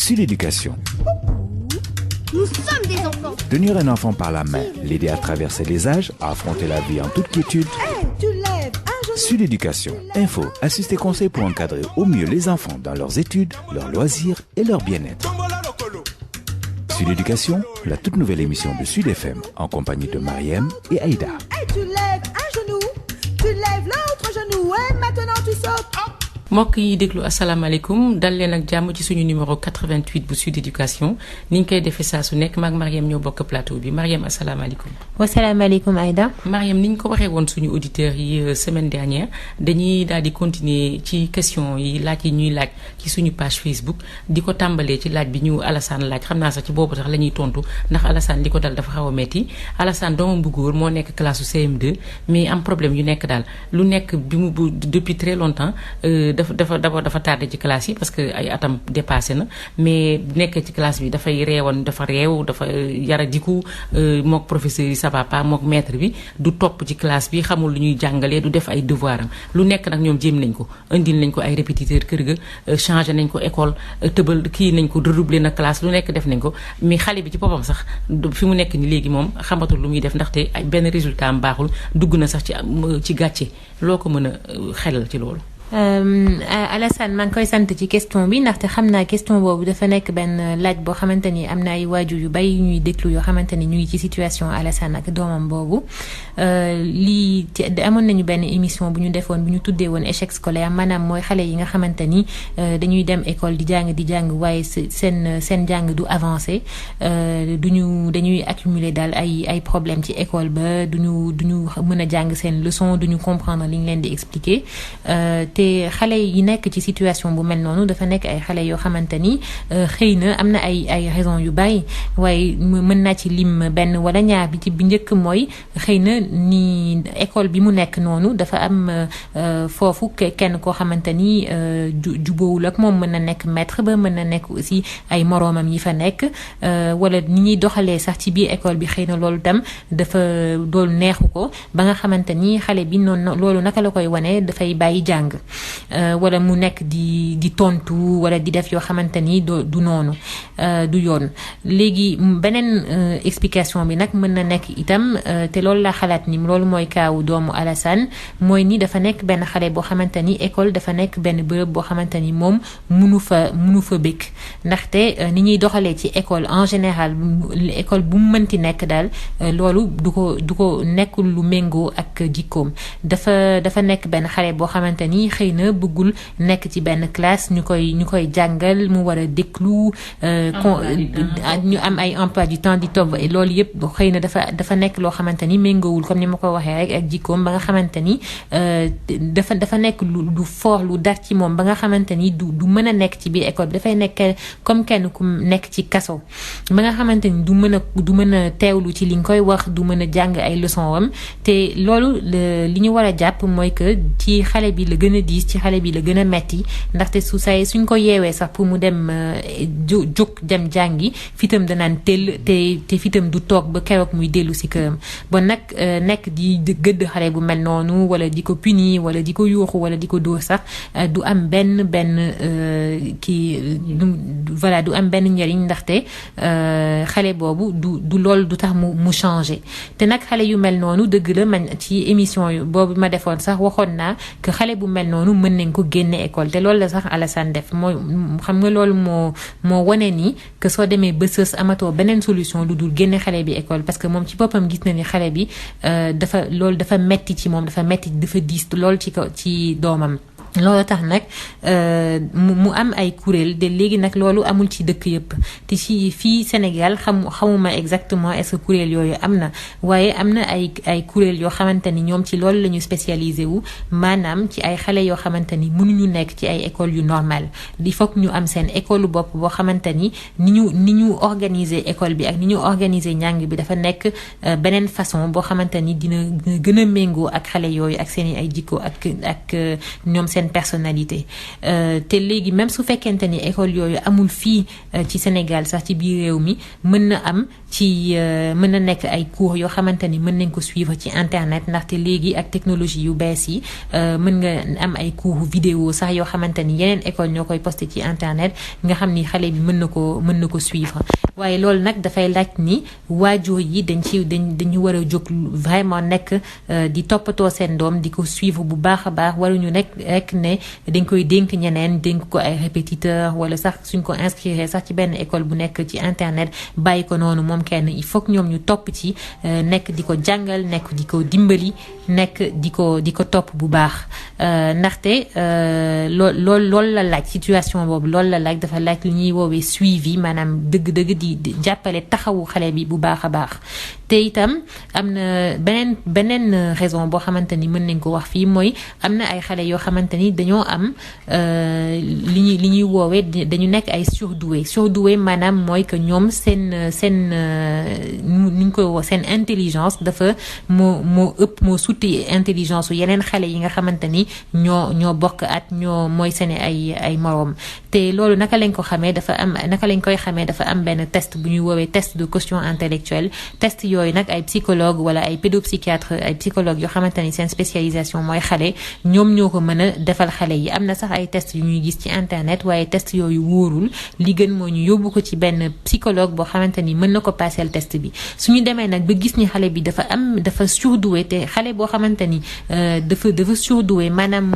Sud Éducation. Nous sommes des enfants. Tenir un enfant par la main, l'aider à traverser les âges, à affronter la vie en toute quiétude. Sud Éducation. Info, astuces et conseils pour encadrer au mieux les enfants dans leurs études, leurs loisirs et leur bien-être. Sud Éducation, la toute nouvelle émission de Sud FM en compagnie de Mariem et Aïda. Tu lèves un genou, tu lèves l'autre genou et maintenant tu sautes. mbokk yi déglu asalaamaaleykum dal leen ak jàmm ci suñu numéro 88 bu Sud Éducation ni ñu koy defee saa su nekk maag Mariem ñoo bokk plateau bi Mariem asalaamaaleykum. wasalaamaaleykum Aïda. Mariem ni ñu ko waxee woon suñu auditeurs yi semaine dernière dañuy daal di continuer ci question yi laaj yi ñuy laaj ci suñu page Facebook di ko tàmbalee ci laaj bi ñu Alassane laaj xam naa sax ci boobu sax la ñuy tontu ndax Alassane li ko dal dafa xaw a metti Alassane doomam bu góor moo nekk classe CM2 mais am problème yu nekk daal lu nekk bi mu depuis très longtemps. dafa tardé ci classe yi parce que ay atam dépassé na mais nekk ci classe bi dafay reewoon dafa réew dafa yara diku mook professeur yi ça va pas mook maître bi du topp ci classe bi xamul lu ñuy jàngalee du def ay devoir am lu nekk nag ñoom jéem nañ ko indil nañ ko ay répétiteur kër ga changé nañ ko école tëbal kii nañ ko redoubler na classe lu nekk def nañ ko mais xale bi ci boppam sax fi mu nekk ni léegi moom xamatul lu muy def ndaxte ay benn résultat am baaxul dugg na sax ci gàcce loo ko mën a xelal ci loolu. Alassane maa ngi koy sant ci question bi ndaxte xam naa question boobu dafa nekk benn laaj boo xamante ni am na ay waajur yu bari ñuy déglu yoo xamante ni ñu ngi ci situation Alassane ak doomam boobu lii amoon nañu benn émission bu ñu defoon bu ñu tuddee woon échec scolaire maanaam mooy xale yi nga xamante ni dañuy dem école di jàng waaye seen jàng du avancé dañuy accumuler daal ay problème ci école ba duñu mën a jàng seen leçon duñu comprendre li ñu leen di expliquer. te xale yi nekk ci situation bu mel noonu dafa nekk ay xale yoo xamante ni xëy na am na ay raison yu bari waaye mën naa ci lim benn wala ñaar bi njëkk mooy xëy na ni école bi mu nekk noonu dafa am foofu kenn koo xamante ni jubóowul ak moom mën na nekk maître ba mën na nekk aussi ay moroomam yi fa nekk wala ni ñuy doxalee sax ci biir école bi xëy na loolu tam dafa doolu neexu ko ba nga xamante ni xale bi noonu loolu naka la koy wane dafay bàyyi jàng wala mu nekk di tontu wala di def yoo xamante ni du noonu du yoon léegi beneen explication bi nag mën na nekk itam te loolu laa xalaat ni loolu mooy kaawu doomu Alassane mooy ni dafa nekk benn xale boo xamante ni école dafa nekk benn bërëb boo xamante ni moom munu fa bëgg ndaxte ni ñuy doxalee ci école en général école bu mu mënti nekk daal loolu du ko nekkul lu méngoo ak jikkoom dafa nekk benn xale boo xamante ni xëy na bëggul nekk ci benn classe ñu koy jàngal mu war a déglu ñu am ay emploi du temps di topp loolu yëpp xëy na dafa nekk loo xamante ni méngoowul comme ni ma ko waxee rek ak jikkoom ba nga xamante ni dafa nekk lu fort lu dar ci moom ba nga xamante ni du mën a nekk ci biir école bi dafay nekk comme kenn ku nekk ci kaso ba nga xamante ni du mën a teewlu ci li nga koy wax du mën a jàng ay leçon wam te loolu li ñu war a jàpp mooy que ci xale bi la gën a diis ci xale bi la gën a metti ndaxte suñ ko yeewee sax pour mu dem jóg dem jàngi fitam danaan te fitam du toog ba keroog muy dellu si këram bon nag nekk di gëdd xale bu mel noonu wala di ko puni wala di ko yuuxu wala di ko dóor sax du am benn voilà du am benn njariñ ndaxte xale boobu du loolu du tax mu changé te nag xale yu mel noonu dëgg la man ci émission boobu ma defoon sax waxoon naa que xale bu mel noonu mën nañ ko génne école te loolu la sax Alassane def mooy xam nga loolu moo wane ni que soo demee ba sës amatoo beneen solution lu dul génne xale bi école parce que moom ci boppam gis na ni xale bi dafa metti ci moom dafa diis lool ci doomam. loolu tax nag mu am ay kuréel de léegi nag loolu amul ci dëkk yëpp te ci fii Sénégal xamuma exactement est-ce que kuréel yooyu am na waaye am na ay kuréel yoo xamante ni ñoom ci loolu la ñu spécialisé wu maanaam ci ay xale yoo xamante ni mënuñu nekk ci ay école yu normal il faut que ñu am seen école bopp boo xamante ni ñu organiser école bi ak ni ñu organiser njàng bi dafa nekk beneen façon boo xamante ni dina gën a méngoo ak xale yooyu ak seen ay jikko ak ñoom seen personnalité te léegi même su fekkente ni école yooyu amul fii ci Sénégal sax ci biir réew mi mën na am ci mën na nekk ay cours yoo xamante ni mën nañ ko suivre ci internet ndaxte léegi ak technologie yu bees yi mën nga am ay cours vidéo sax yoo xamante ni yeneen école ñoo koy posté ci internet nga xam ni xale bi mën na ko suivre waaye loolu nag dafay laaj ni waajur yi dañu war a jóg vraiment nekk di toppatoo seen doom di ko suivre bu baax a baax waruñu rek ne dañ koy dénk ñeneen dénk ko ay répétiteur wala sax suñ ko inscrire sax ci benn école bu nekk ci internet bàyyi ko noonu moom kenn il faut que ñoom ñu topp ci nekk di ko jàngal nekk di ko dimbali nekk di ko topp bu baax ndaxte loolu la laaj situation boobu loolu la laaj dafa laaj lu ñuy woowee suivi maanaam dëgg-dëgg di jàppale taxawu xale bi bu baax a baax te itam am na beneen raison boo xamante ni mën nañ ko wax fii mooy am na ay xale yoo xamante ni dañoo am li ñuy woowee dañu nekk ay surdoué maanaam mooy que ñoom seen niñ ko seen intelligence dafa moo suti intelligence u yeneen xale yi nga xamante ni ñoo bokk at mooy seen ay moroom te loolu naka lañ koy xamee dafa am benn test bu ñuy woowee test de quotient intellectuel test yooyu nag ay psychologue wala ay pédopsychiatre ay psychologue yoo xamante ni seen spécialisation mooy xale ñoom ñoo ko mën a defal xale yi am na sax ay test yu ñuy gis ci internet waaye test yooyu wóorul li gën moo ñu yóbbu ko ci benn psychologue boo xamante ni mën na ko passer test bi suñu demee nag ba gis ni xale bi dafa surdoué te xale boo xamante ni dafa surdoué maanaam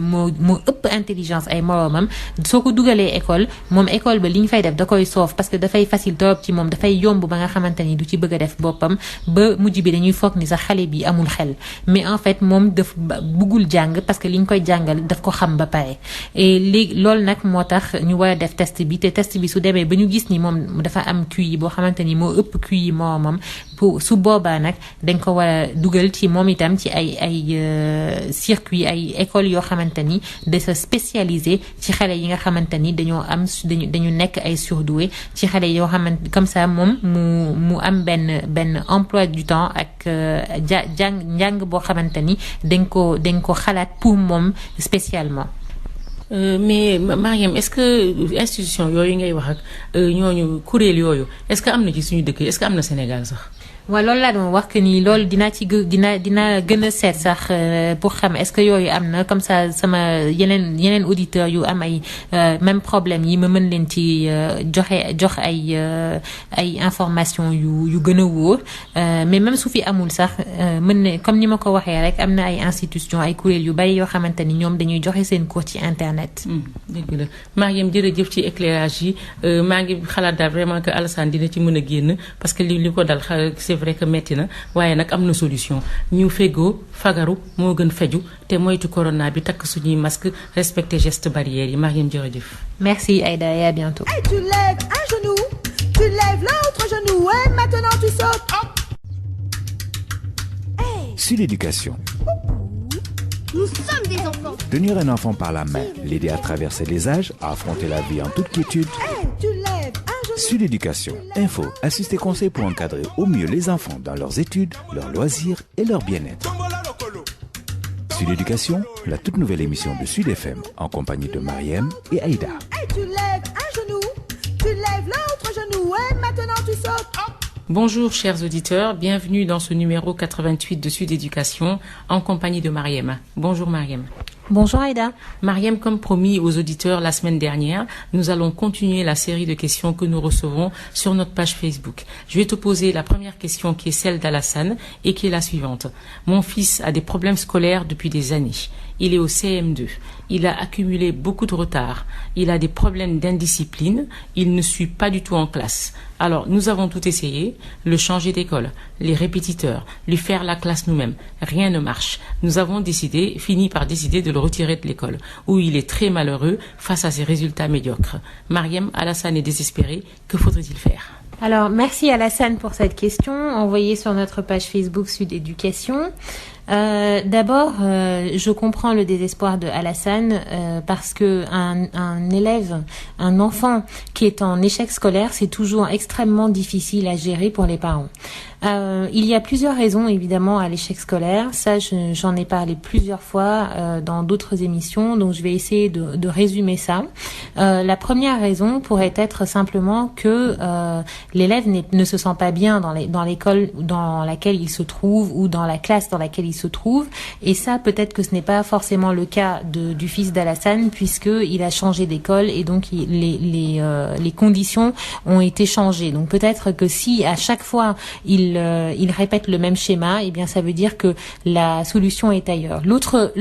moo ëpp intelligence ay moroomam soo ko dugalee école moom école ba li ñu fay def da koy soof parce que dafay facile trop ci moom dafay yomb ba nga xamante ni du ci bëgg a def boppam ba mujj bi dañuy foog ni sax xale bi amul xel mais en fait moom daf bëggul jàng parce que li ñu koy jàngal daf ko xam ba pare et léegi loolu nag moo tax ñu war a def test bi te test bi su demee ba ñu gis ni moom dafa am QI boo xamante ni moo ëpp QI moroomam pour su boobaa nag dañ ko war a dugal ci moom itam ci ay circuit ay école yoo xamante ni dafa spécialisé ci xale yi nga xamante ni dañu nekk ay surdoué ci xale yoo xamante comme ça moom mu am benn emploi du temps ak njàng boo xamante ni dañ ko xalaat pour moom spécialement. Mais Mariam est-ce que institution yooyu ngay wax ak ñooñu kuréel yooyu est-ce que am na ci suñu dëkk est-ce que am na Sénégal sax. waaw loolu laa doon wax que ni loolu dina gën a seet sax pour xam est-ce que yooyu am na comme ça sama yeneen auditeurs yu am ay même problème yi ma mën leen ci jox ay information yu gën a wóor mais même su fi amul sax mën na comme ni ma ko waxee rek am na ay institution ay kuréel yu bari yoo xamante ni ñoom dañuy joxe seen cours ci internet. dëgg la Mariam jërëjëf ci éclairage yi maa ngi xalaat daal vraiment que Alassane dina ci mën a génn parce que li ko dal c'est vrai que metti na waaye nag am na solution ñu fegoo fagaru moo gën feju te moytu corona bi takk suñuy masque respecter gestes barrières yi Mariam jërëjëf. Merci Aïda et à bientôt. Hey, tu lèves un genou, tu lèves l'autre genou et maintenant tu sautes. Hey. Sur l'éducation. Nous sommes des enfants. Tenir un enfant par la main, l'aider à traverser les âges, à affronter la vie en toute quiétude. Hey, tu lèves un genou. Sur l'éducation, info, assistés conseils pour encadrer au mieux les enfants dans leurs études, leurs loisirs et leur bien-être. Sur l'éducation, la toute nouvelle émission de Sud FM en compagnie de Mariem et Aïda. Hey, tu lèves un genou, tu lèves l'autre genou et maintenant tu sautes. Bonjour chers auditeurs, bienvenue dans ce numéro 88 de Sud Éducation en compagnie de Mariem. Bonjour Mariem. Bonjour Aïda. Mariem, comme promis aux auditeurs la semaine dernière, nous allons continuer la série de questions que nous recevons sur notre page Facebook. Je vais te poser la première question qui est celle d'Alassane et qui est la suivante. Mon fils a des problèmes scolaires depuis des années. Il est au CM2. Il a accumulé beaucoup de retard. Il a des problèmes d'indiscipline. Il ne suit pas du tout en classe. Alors, nous avons tout essayé, le changer d'école, les répétiteurs, lui faire la classe nous-mêmes. Rien ne marche. Nous avons fini par décider de le retirer de l'école, où il est très malheureux face à ses résultats médiocres. Mariem, Alassane est désespéré. Que faudrait-il faire? Alors, merci Alassane pour cette question envoyée sur notre page Facebook Sud Éducation. D'abord, je comprends le désespoir de Alassane parce que un élève, un enfant qui est en échec scolaire, c'est toujours extrêmement difficile à gérer pour les parents. Il y a plusieurs raisons évidemment à l'échec scolaire. Ça, j'en ai parlé plusieurs fois dans d'autres émissions, donc je vais essayer de résumer ça. La première raison pourrait être simplement que l'élève ne se sent pas bien dans l'école dans laquelle il se trouve ou dans la classe dans laquelle il se trouve. Et ça, peut-être que ce n'est pas forcément le cas du fils d'Alassane, puisque il a changé d'école et donc les conditions ont été changées. Donc peut-être que si à chaque fois il répète le même schéma, eh bien ça veut dire que la solution est ailleurs. L'autre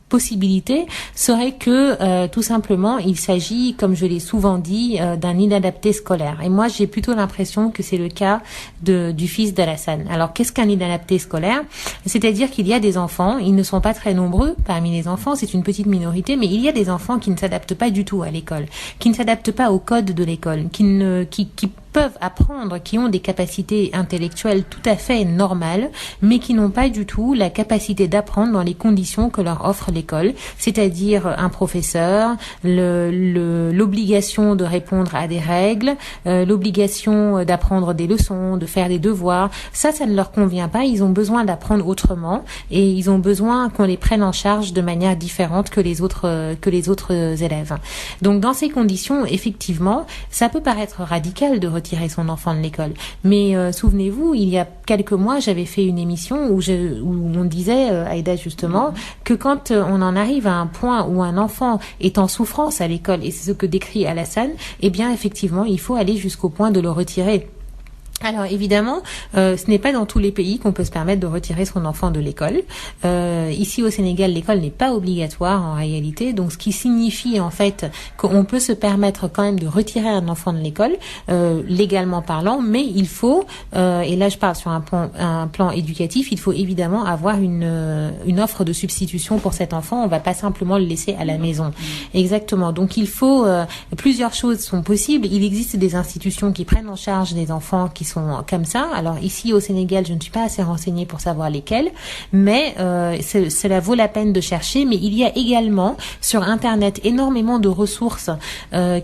possibilité serait que tout simplement il s'agit, comme je l'ai souvent dit, d'un inadapté scolaire. Et moi j'ai plutôt l'impression que c'est le cas du fils d'Alassane. Alors qu'est-ce qu'un inadapté scolaire? C'est-à-dire qu'il y a des enfants, ils ne sont pas très nombreux parmi les enfants, c'est une petite minorité, mais il y a des enfants qui ne s'adaptent pas du tout à l'école, qui ne s'adaptent pas au code de l'école, qui peuvent apprendre, qui ont des capacités intellectuelles tout à fait normales, mais qui n'ont pas du tout la capacité d'apprendre dans les conditions que leur offre l'école, c'est-à-dire un professeur, l'obligation de répondre à des règles, l'obligation d'apprendre des leçons, de faire des devoirs. Ça ne leur convient pas. Ils ont besoin d'apprendre autrement et ils ont besoin qu'on les prenne en charge de manière différente que les autres élèves. Donc dans ces conditions, effectivement, ça peut paraître radical de retirer son enfant de l'école. Mais souvenez-vous, il y a quelques mois, j'avais fait une émission où on disait, Aïda justement, que quand on en arrive à un point où un enfant est en souffrance à l'école, et c'est ce que décrit Alassane, eh bien effectivement, il faut aller jusqu'au point de le retirer. Alors évidemment, ce n'est pas dans tous les pays qu'on peut se permettre de retirer son enfant de l'école. Ici au Sénégal, l'école n'est pas obligatoire en réalité, donc ce qui signifie en fait qu'on peut se permettre quand même de retirer un enfant de l'école, légalement parlant, mais il faut, et là je parle sur un plan éducatif, il faut évidemment avoir une offre de substitution pour cet enfant. On va pas simplement le laisser à la maison. Exactement. Donc il faut plusieurs choses sont possibles. Il existe des institutions qui prennent en charge des enfants qui sont comme ça. Alors ici au Sénégal, je ne suis pas assez renseignée pour savoir lesquels, mais cela vaut la peine de chercher. Mais il y a également sur Internet énormément de ressources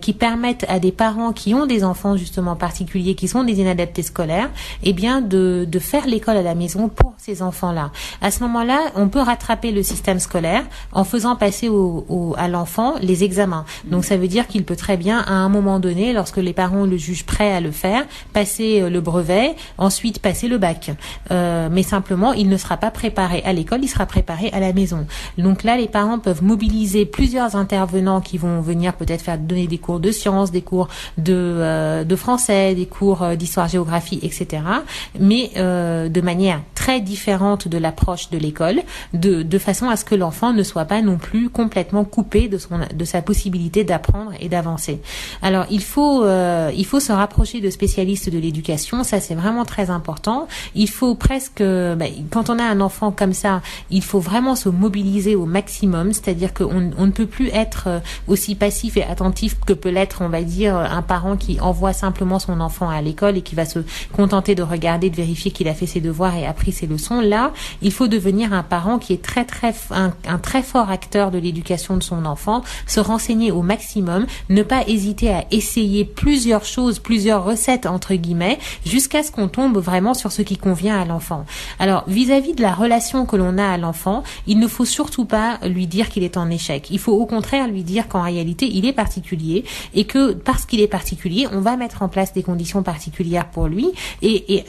qui permettent à des parents qui ont des enfants justement particuliers, qui sont des inadaptés scolaires, eh bien de faire l'école à la maison pour ces enfants-là. À ce moment-là, on peut rattraper le système scolaire en faisant passer à l'enfant les examens. Donc ça veut dire qu'il peut très bien, à un moment donné, lorsque les parents le jugent prêt à le faire, passer le brevet, ensuite passer le bac. Mais simplement, il ne sera pas préparé à l'école, il sera préparé à la maison. Donc là, les parents peuvent mobiliser plusieurs intervenants qui vont venir peut-être donner des cours de sciences, des cours de français, des cours d'histoire-géographie, etc. Mais de manière très différente de l'approche de l'école, de façon à ce que l'enfant ne soit pas non plus complètement coupé de sa possibilité d'apprendre et d'avancer. Alors, il faut se rapprocher de spécialistes de l'éducation. Ça, c'est vraiment très important. Il faut presque, quand on a un enfant comme ça, il faut vraiment se mobiliser au maximum. C'est-à-dire qu'on ne peut plus être aussi passif et attentif que peut l'être, on va dire, un parent qui envoie simplement son enfant à l'école et qui va se contenter de regarder, de vérifier qu'il a fait ses devoirs et appris ses leçons. Là, il faut devenir un parent qui est un très fort acteur de l'éducation de son enfant, se renseigner au maximum, ne pas hésiter à essayer plusieurs choses, plusieurs recettes, entre guillemets, jusqu'à ce qu'on tombe vraiment sur ce qui convient à l'enfant. Alors, vis-à-vis de la relation que l'on a à l'enfant, il ne faut surtout pas lui dire qu'il est en échec. Il faut au contraire lui dire qu'en réalité, il est particulier et que parce qu'il est particulier, on va mettre en place des conditions particulières pour lui et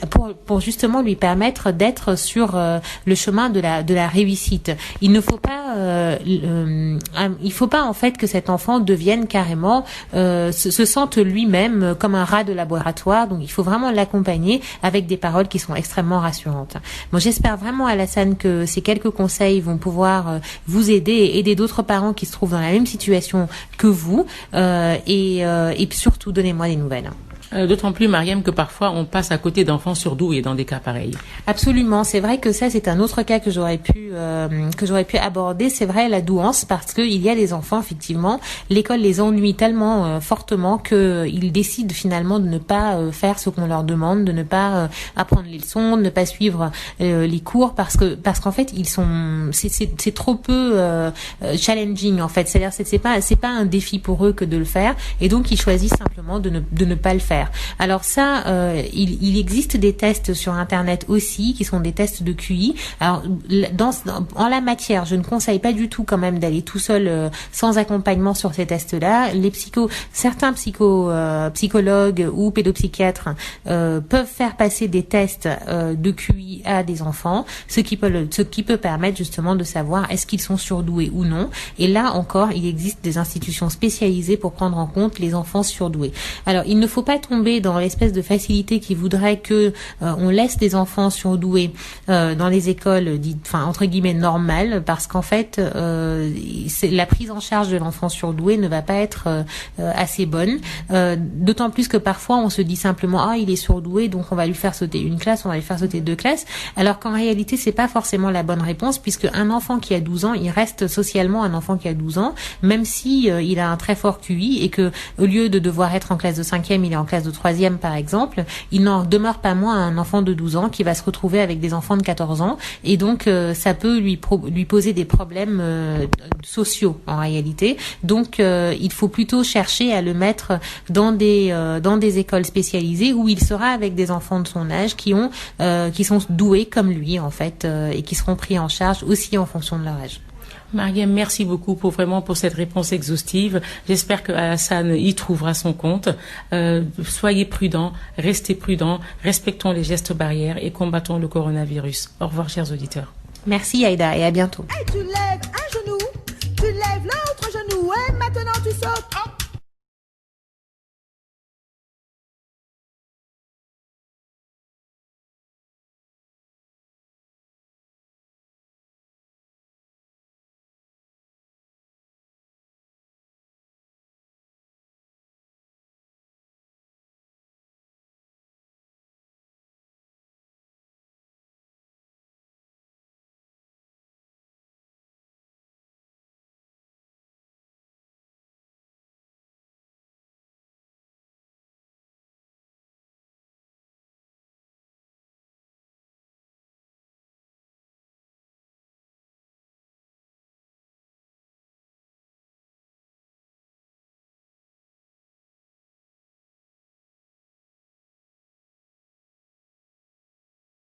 pour justement lui permettre d'être sur le chemin de la réussite. Il ne faut pas en fait que cet enfant devienne carrément se sente lui-même comme un rat de laboratoire. Donc il faut vraiment l'accompagner avec des paroles qui sont extrêmement rassurantes. Bon, j'espère vraiment, Alassane, que ces quelques conseils vont pouvoir vous aider et aider d'autres parents qui se trouvent dans la même situation que vous et surtout donnez-moi des nouvelles. D'autant plus, Mariam, que parfois on passe à côté d'enfants surdoués dans des cas pareils. Absolument, c'est vrai que ça c'est un autre cas que j'aurais pu aborder. C'est vrai, la douance, parce que il y a des enfants, effectivement, l'école les ennuie tellement fortement que ils décident finalement de ne pas faire ce qu'on leur demande, de ne pas apprendre les leçons, de ne pas suivre les cours, parce qu'en fait c'est trop peu challenging en fait. C'est-à-dire c'est pas un défi pour eux que de le faire, et donc ils choisissent simplement de ne pas le faire. Alors ça, il existe des tests sur Internet aussi, qui sont des tests de QI. Alors, en la matière, je ne conseille pas du tout quand même d'aller tout seul, sans accompagnement sur ces tests-là. Certains psychologues ou pédopsychiatres peuvent faire passer des tests de QI à des enfants, ce qui peut permettre justement de savoir est-ce qu'ils sont surdoués ou non. Et là encore, il existe des institutions spécialisées pour prendre en compte les enfants surdoués. Alors, il ne faut pas tomber dans l'espèce de facilité qui voudrait que on laisse des enfants surdoués dans les écoles dites, entre guillemets, normales, parce qu'en fait, la prise en charge de l'enfant surdoué ne va pas être assez bonne. D'autant plus que parfois, on se dit simplement il est surdoué, donc on va lui faire sauter une classe, on va lui faire sauter 2 classes, alors qu'en réalité, c'est pas forcément la bonne réponse, puisque un enfant qui a 12 ans, il reste socialement un enfant qui a 12 ans, même si il a un très fort QI, et que au lieu de devoir être en classe de 5e, il est en classe de 3e par exemple, il n'en demeure pas moins un enfant de 12 ans qui va se retrouver avec des enfants de 14 ans, et donc ça peut lui poser des problèmes sociaux en réalité. Donc il faut plutôt chercher à le mettre dans des écoles spécialisées où il sera avec des enfants de son âge qui sont doués comme lui en fait, et qui seront pris en charge aussi en fonction de leur âge. Mariam, merci beaucoup pour cette réponse exhaustive. J'espère que Alassane y trouvera son compte. Soyez prudents, restez prudents, respectons les gestes barrières et combattons le coronavirus. Au revoir, chers auditeurs. Merci Aïda, et à bientôt. Hey, tu lèves